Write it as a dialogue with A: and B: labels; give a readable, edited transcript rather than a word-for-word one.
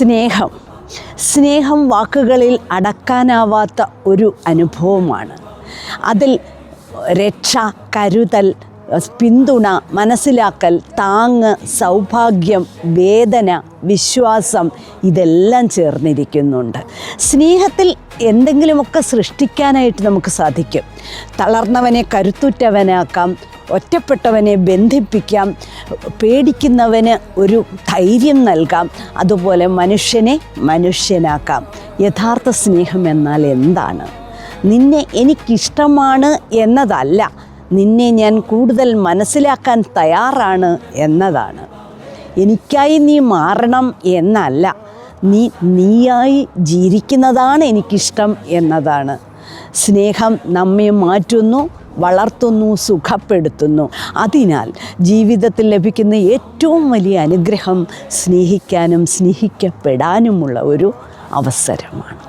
A: സ്നേഹം വാക്കുകളിൽ അടക്കാനാവാത്ത ഒരു അനുഭവമാണ്. അതിൽ രക്ഷ, കരുതൽ, പിന്തുണ, മനസ്സിലാക്കൽ, താങ്ങ്, സൗഭാഗ്യം, വേദന, വിശ്വാസം ഇതെല്ലാം ചേർന്നിരിക്കുന്നുണ്ട്. സ്നേഹത്തിൽ എന്തെങ്കിലുമൊക്കെ സൃഷ്ടിക്കാനായിട്ട് നമുക്ക് സാധിക്കും. തളർന്നവനെ കരുത്തുറ്റവനാക്കാം, ഒറ്റപ്പെട്ടവനെ ബന്ധിപ്പിക്കാം, പേടിക്കുന്നവന് ഒരു ധൈര്യം നൽകാം, അതുപോലെ മനുഷ്യനെ മനുഷ്യനാക്കാം. യഥാർത്ഥ സ്നേഹം എന്നാൽ എന്താണ്? നിന്നെ എനിക്കിഷ്ടമാണ് എന്നതല്ല, നിന്നെ ഞാൻ കൂടുതൽ മനസ്സിലാക്കാൻ തയ്യാറാണ് എന്നതാണ്. എനിക്കായി നീ മാറണം എന്നല്ല, നീയായി ജീവിക്കുന്നതാണ് എനിക്കിഷ്ടം എന്നതാണ്. സ്നേഹം നമ്മെ മാറ്റുന്നു, വളർത്തുന്നു, സുഖപ്പെടുത്തുന്നു. അതിനാൽ ജീവിതത്തിൽ ലഭിക്കുന്ന ഏറ്റവും വലിയ അനുഗ്രഹം സ്നേഹിക്കാനും സ്നേഹിക്കപ്പെടാനുമുള്ള ഒരു അവസരമാണ്.